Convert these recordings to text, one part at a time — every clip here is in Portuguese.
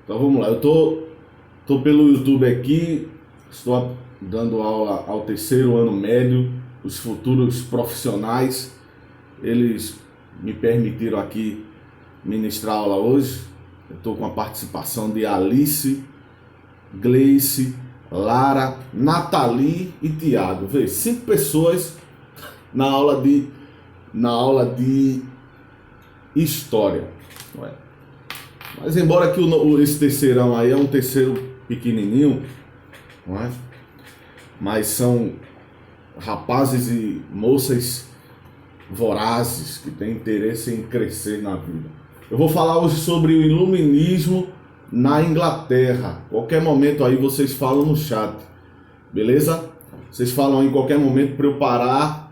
Então vamos lá, tô pelo YouTube aqui, estou dando aula ao terceiro ano médio, os futuros profissionais, eles me permitiram aqui ministrar aula hoje. Eu estou com a participação de Alice, Gleice, Lara, Nathalie e Tiago. Vê, 5 pessoas na aula de história. Mas embora que esse terceirão aí é um terceiro pequenininho, não é? Mas são rapazes e moças vorazes que têm interesse em crescer na vida. Eu vou falar hoje sobre o iluminismo na Inglaterra. Qualquer momento aí vocês falam no chat, beleza? Vocês falam aí em qualquer momento para eu parar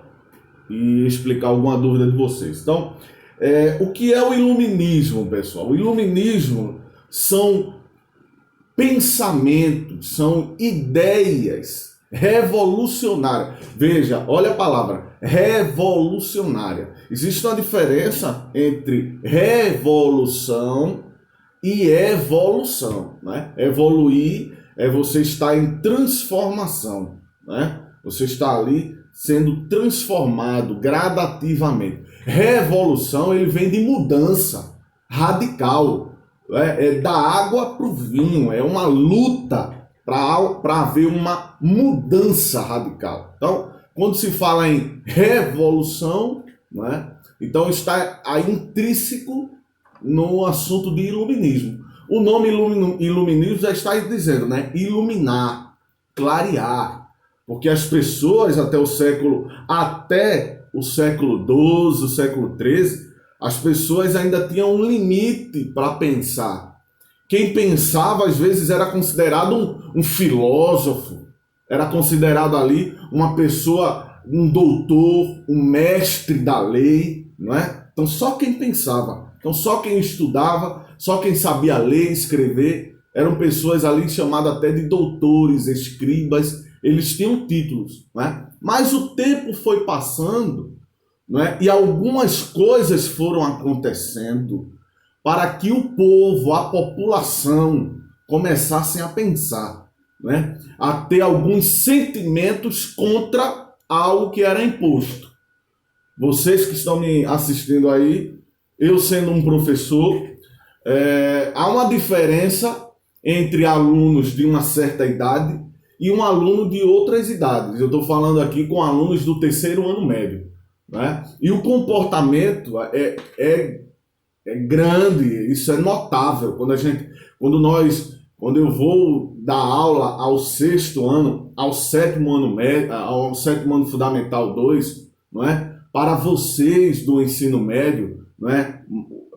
e explicar alguma dúvida de vocês. Então, o que é o iluminismo, pessoal? O iluminismo são pensamentos, são ideias revolucionárias. Veja, olha a palavra, revolucionária. Existe uma diferença entre revolução e evolução, né? Evoluir é você estar em transformação, né? Você está ali sendo transformado gradativamente. Revolução, ele vem de mudança radical, é da água para o vinho, é uma luta para haver uma mudança radical. Então, quando se fala em revolução, né, então está aí intrínseco no assunto de iluminismo. O nome iluminismo já está dizendo, né, iluminar, clarear, porque as pessoas até o século XII, o século XIII, as pessoas ainda tinham um limite para pensar. Quem pensava, às vezes, era considerado um filósofo, era considerado ali uma pessoa, um doutor, um mestre da lei, não é? Então, só quem pensava, então só quem estudava, só quem sabia ler e escrever, eram pessoas ali chamadas até de doutores, escribas, eles tinham títulos, né? Mas o tempo foi passando, né? E algumas coisas foram acontecendo para que o povo, a população, começassem a pensar, né? A ter alguns sentimentos contra algo que era imposto. Vocês que estão me assistindo aí, eu sendo um professor, há uma diferença entre alunos de uma certa idade e um aluno de outras idades. Eu estou falando aqui com alunos do terceiro ano médio, né? E o comportamento é grande, isso é notável. Quando eu vou dar aula ao sexto ano, ao sétimo ano médio, ao sétimo ano fundamental 2, não é? Para vocês do ensino médio, não é?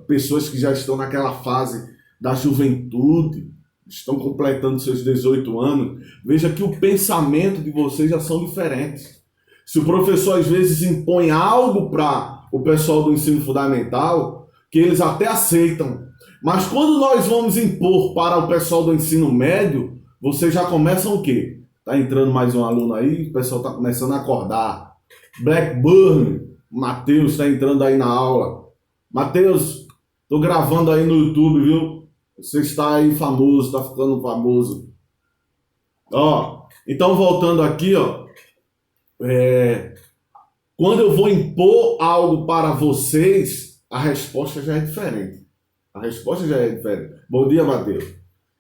Pessoas que já estão naquela fase da juventude, estão completando seus 18 anos, veja que o pensamento de vocês já são diferentes. Se o professor às vezes impõe algo para o pessoal do ensino fundamental, que eles até aceitam, mas quando nós vamos impor para o pessoal do ensino médio, vocês já começam o quê? Tá entrando mais um aluno aí, o pessoal tá começando a acordar. Blackburn, Matheus está entrando aí na aula. Matheus, tô gravando aí no YouTube, viu? Você está aí famoso, está ficando famoso. Ó, então voltando aqui, ó, quando eu vou impor algo para vocês, a resposta já é diferente. A resposta já é diferente. Bom dia, Matheus.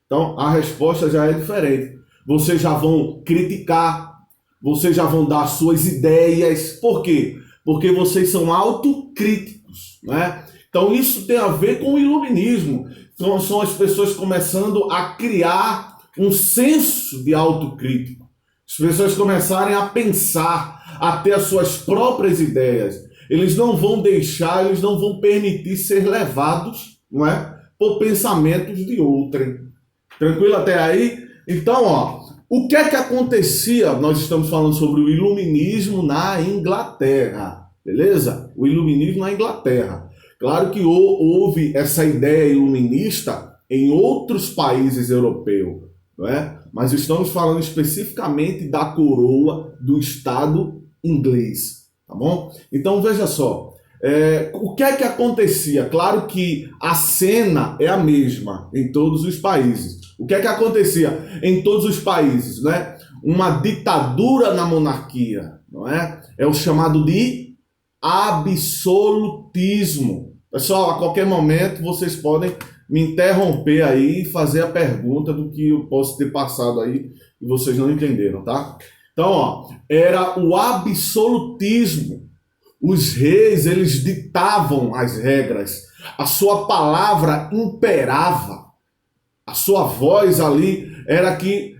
Então, a resposta já é diferente. Vocês já vão criticar, vocês já vão dar suas ideias. Por quê? Porque vocês são autocríticos, né? Então, isso tem a ver com o iluminismo. São as pessoas começando a criar um senso de autocrítico. As pessoas começarem a pensar, a ter as suas próprias ideias. Eles não vão permitir ser levados, não é, por pensamentos de outrem. Tranquilo até aí? Então, ó, o que é que acontecia? Nós estamos falando sobre o iluminismo na Inglaterra, beleza? O iluminismo na Inglaterra. Claro que houve essa ideia iluminista em outros países europeus, não é? Mas estamos falando especificamente da coroa do Estado inglês, tá bom? Então veja só, O que é que acontecia? Claro que a cena é a mesma em todos os países. O que é que acontecia em todos os países, né? Uma ditadura na monarquia, não é? É o chamado de absolutismo. Pessoal, a qualquer momento vocês podem me interromper aí e fazer a pergunta do que eu posso ter passado aí e vocês não entenderam, tá? Então, ó, era o absolutismo. Os reis, eles ditavam as regras. A sua palavra imperava. A sua voz ali era que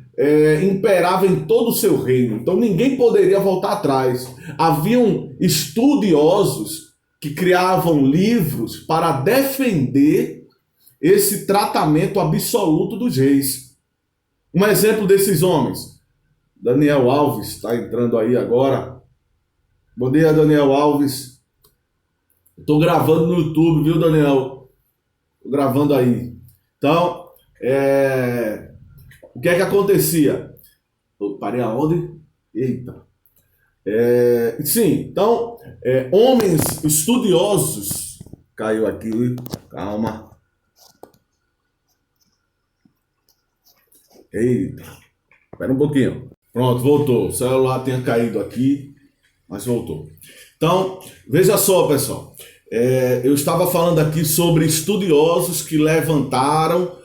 imperava em todo o seu reino. Então ninguém poderia voltar atrás. Haviam estudiosos que criavam livros para defender esse tratamento absoluto dos reis. Um exemplo desses homens, Daniel Alves, está entrando aí agora. Bom dia, Daniel Alves. Estou gravando no YouTube, viu, Daniel? Estou gravando aí. Então, o que é que acontecia? Eu parei aonde? Eita. Sim, então, homens estudiosos. Caiu aqui, calma. Eita. Espera um pouquinho. Pronto, voltou. O celular tinha caído aqui, mas voltou. Então, veja só, pessoal. Eu estava falando aqui sobre estudiosos que levantaram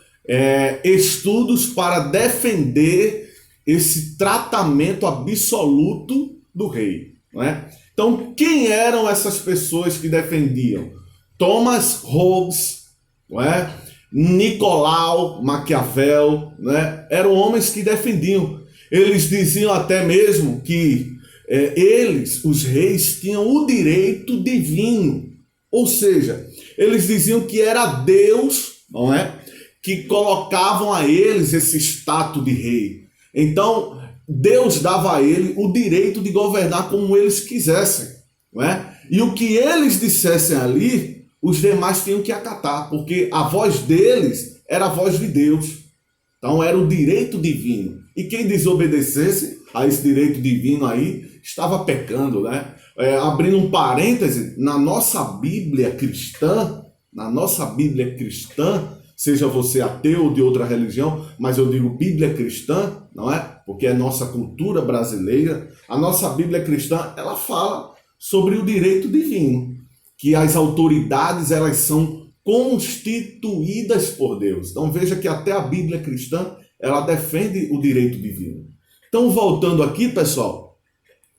estudos para defender esse tratamento absoluto do rei, não é? Então, quem eram essas pessoas que defendiam? Thomas Hobbes, não é? Nicolau Maquiavel, né? Eram homens que defendiam. Eles diziam até mesmo que eles, os reis, tinham o direito divino. Ou seja, eles diziam que era Deus, não é, que colocavam a eles esse status de rei. Então, Deus dava a ele o direito de governar como eles quisessem, não é? E o que eles dissessem ali, os demais tinham que acatar, porque a voz deles era a voz de Deus. Então, era o direito divino. E quem desobedecesse a esse direito divino aí, estava pecando, né? Abrindo um parêntese, na nossa Bíblia cristã, seja você ateu ou de outra religião, mas eu digo Bíblia cristã, não é? Porque é nossa cultura brasileira. A nossa Bíblia cristã, ela fala sobre o direito divino, que as autoridades, elas são constituídas por Deus. Então veja que até a Bíblia cristã, ela defende o direito divino. Então, voltando aqui, pessoal,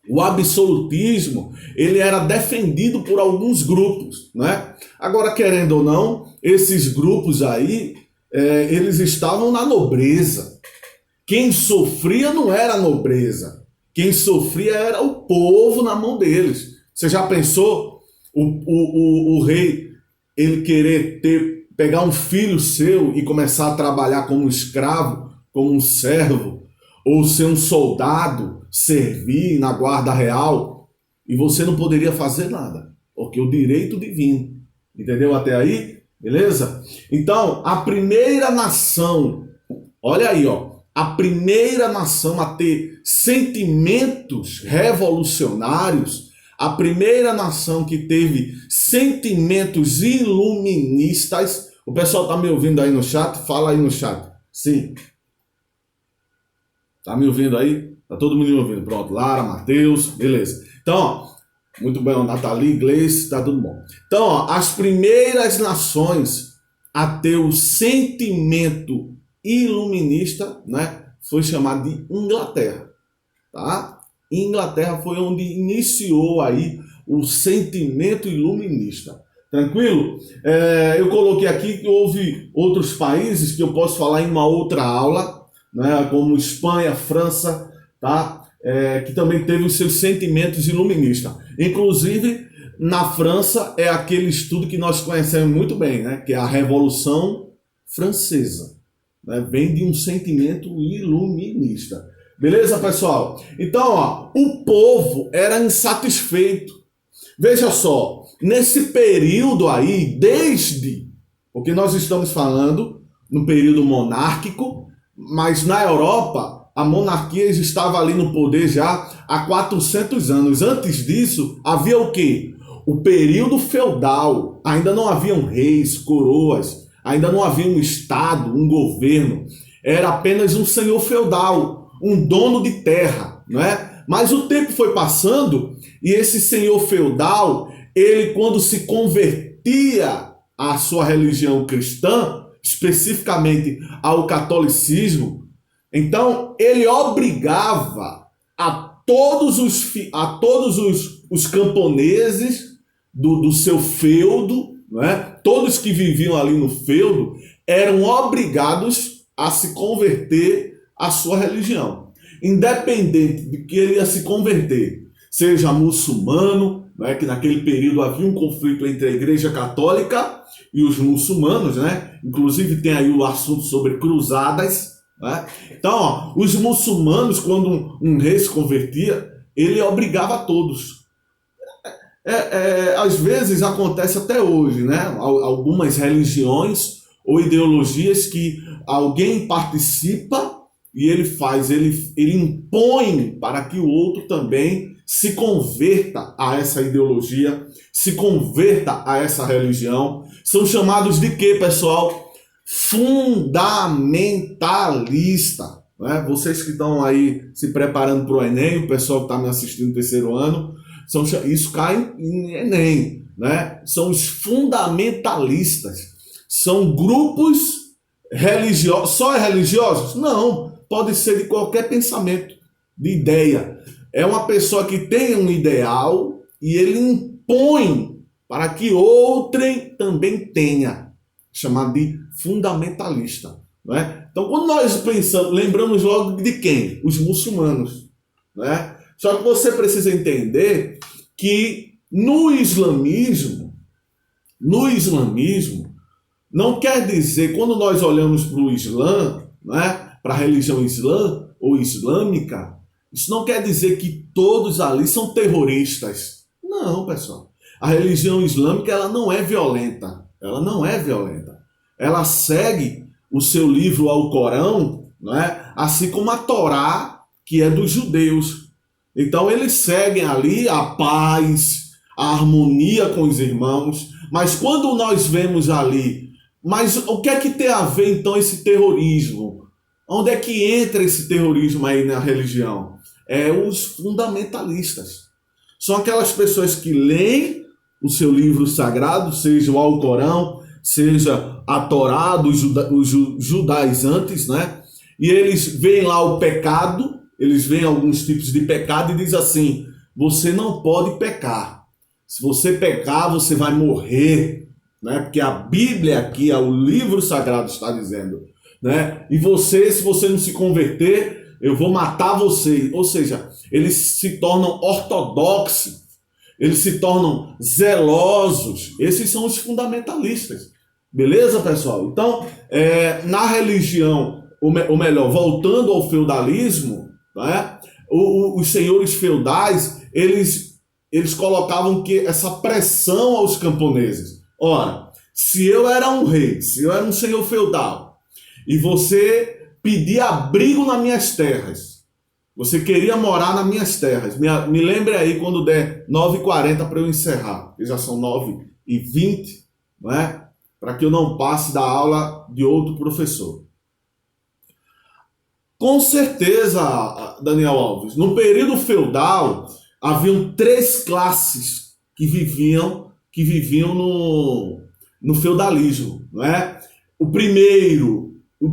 o absolutismo, ele era defendido por alguns grupos, né? Agora, querendo ou não, esses grupos aí, eles estavam na nobreza. Quem sofria não era a nobreza. Quem sofria era o povo na mão deles. Você já pensou o rei, ele querer pegar um filho seu e começar a trabalhar como escravo, como um servo, ou ser um soldado, servir na guarda real, e você não poderia fazer nada, porque o direito divino, entendeu até aí? Beleza? Então, a primeira nação, olha aí, ó, a primeira nação a ter sentimentos revolucionários, a primeira nação que teve sentimentos iluministas. O pessoal tá me ouvindo aí no chat? Fala aí no chat. Sim. Tá me ouvindo aí? Tá todo mundo me ouvindo. Pronto, Lara, Matheus, beleza. Então, ó, muito bem, Nathalie, Gleice, tá tudo bom. Então, ó, as primeiras nações a ter o sentimento iluminista, né, foi chamada de Inglaterra, tá? Inglaterra foi onde iniciou aí o sentimento iluminista. Tranquilo? Eu coloquei aqui que houve outros países que eu posso falar em uma outra aula, né, como Espanha, França, tá? Que também teve os seus sentimentos iluministas. Inclusive, na França é aquele estudo que nós conhecemos muito bem, né, que é a Revolução Francesa, né, vem de um sentimento iluminista. Beleza, pessoal? Então, ó, o povo era insatisfeito. Veja só, nesse período aí, porque nós estamos falando no período monárquico, mas na Europa, a monarquia estava ali no poder já há 400 anos. Antes disso, havia o quê? o período feudal, ainda não haviam reis, coroas, ainda não havia um estado, um governo, era apenas um senhor feudal, um dono de terra, não é? Mas o tempo foi passando e esse senhor feudal, ele quando se convertia à sua religião cristã, especificamente ao catolicismo, então ele obrigava a todos os camponeses do seu feudo, né? Todos que viviam ali no feudo, eram obrigados a se converter à sua religião. Independente de que ele ia se converter, seja muçulmano, né? Que naquele período havia um conflito entre a Igreja Católica e os muçulmanos, né? Inclusive tem aí o assunto sobre cruzadas, né? Então, ó, os muçulmanos, quando um rei se convertia, ele obrigava a todos. Às vezes acontece até hoje, né? Algumas religiões ou ideologias que alguém participa e ele impõe para que o outro também se converta a essa ideologia, se converta a essa religião. São chamados de quê, pessoal? Fundamentalista. Né? Vocês que estão aí se preparando para o Enem, o pessoal que está me assistindo no terceiro ano, isso cai em Enem, né? São os fundamentalistas. São grupos religiosos. Só é religiosos? Não. Pode ser de qualquer pensamento, de ideia. É uma pessoa que tem um ideal e ele impõe para que outrem também tenha. Chamado de fundamentalista. Né? Então, quando nós pensamos, lembramos logo de quem? Os muçulmanos. Né? Só que você precisa entender que no islamismo, não quer dizer, quando nós olhamos para o Islã, né, para a religião islã ou islâmica, isso não quer dizer que todos ali são terroristas. Não, pessoal. A religião islâmica ela não é violenta. Ela não é violenta. Ela segue o seu livro Alcorão, né, assim como a Torá, que é dos judeus. Então eles seguem ali a paz, a harmonia com os irmãos, mas quando nós vemos ali, mas o que é que tem a ver então esse terrorismo? Onde é que entra esse terrorismo aí na religião? É os fundamentalistas. São aquelas pessoas que leem o seu livro sagrado, seja o Alcorão, seja a Torá dos judaizantes, né? E eles veem lá o pecado, eles veem alguns tipos de pecado e diz assim, você não pode pecar. Se você pecar, você vai morrer, né? Porque a Bíblia aqui, o livro sagrado está dizendo, né? E você, se você não se converter, eu vou matar você. Ou seja, eles se tornam ortodoxos, eles se tornam zelosos. Esses são os fundamentalistas. Beleza, pessoal? Então, na religião, ou melhor, voltando ao feudalismo, né? Os senhores feudais, eles colocavam essa pressão aos camponeses. Ora, se eu era um rei, se eu era um senhor feudal, e você pedia abrigo nas minhas terras, você queria morar nas minhas terras, me lembre aí quando der 9h40 para eu encerrar, porque já são 9h20, não é? Para que eu não passe da aula de outro professor. Com certeza, Daniel Alves, no período feudal, haviam 3 classes que viviam no feudalismo, não é? O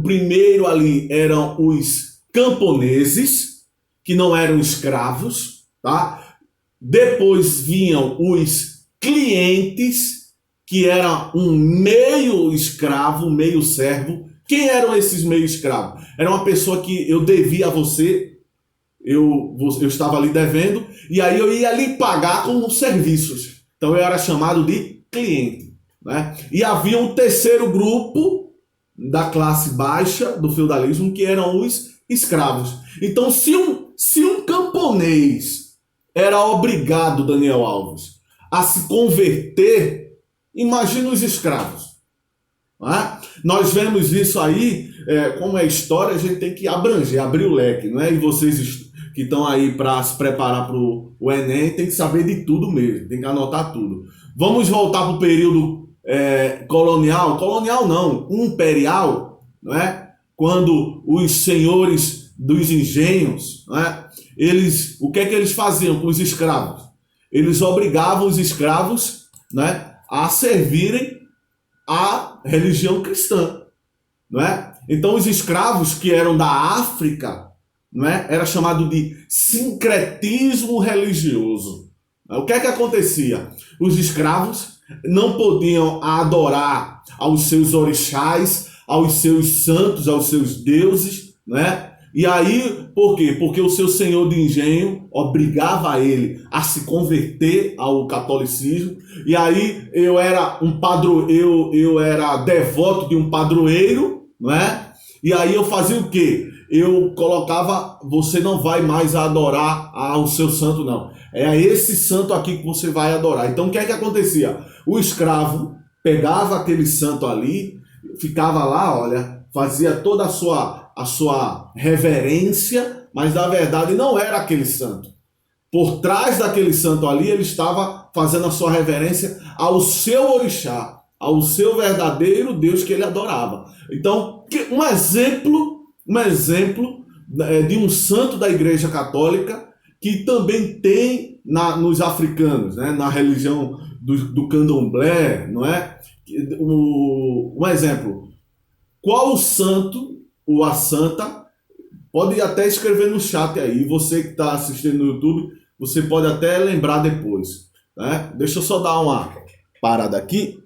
primeiro ali eram os camponeses, que não eram escravos, tá? Depois vinham os clientes, que era um meio escravo, meio servo. Quem eram esses meio escravos? Era uma pessoa que eu devia a você, eu estava ali devendo, e aí eu ia lhe pagar com serviços. Então eu era chamado de cliente. Né? E havia um terceiro grupo da classe baixa do feudalismo, que eram os escravos. Então se um camponês era obrigado, Daniel Alves, a se converter, imagina os escravos. Nós vemos isso aí, como é história, a gente tem que abranger, abrir o leque, não é? E vocês que que estão aí para se preparar para o Enem, tem que saber de tudo mesmo, tem que anotar tudo. Vamos voltar para o período colonial. Colonial não, imperial, não é? Quando os senhores dos engenhos, não é? O que é que eles faziam com os escravos? Eles obrigavam os escravos, né, a servirem à religião cristã, não é? Então os escravos que eram da África, não é, era chamado de sincretismo religioso. O que é que acontecia? Os escravos não podiam adorar aos seus orixás, aos seus santos, aos seus deuses, né? E aí, por quê? Porque o seu senhor de engenho obrigava ele a se converter ao catolicismo. E aí eu era eu era devoto de um padroeiro, não é? E aí eu fazia o quê? Eu colocava, você não vai mais adorar ao seu santo, não. É a esse santo aqui que você vai adorar. Então o que é que acontecia? O escravo pegava aquele santo ali, ficava lá, olha, fazia toda a sua reverência, mas na verdade não era aquele santo. Por trás daquele santo ali, ele estava fazendo a sua reverência ao seu orixá, ao seu verdadeiro Deus que ele adorava. Então, um exemplo de um santo da Igreja Católica que também tem nos africanos, né, na religião do candomblé, não é? Um exemplo. Qual o santo ou a santa? Pode até escrever no chat aí. Você que está assistindo no YouTube, você pode até lembrar depois, né? Deixa eu só dar uma parada aqui.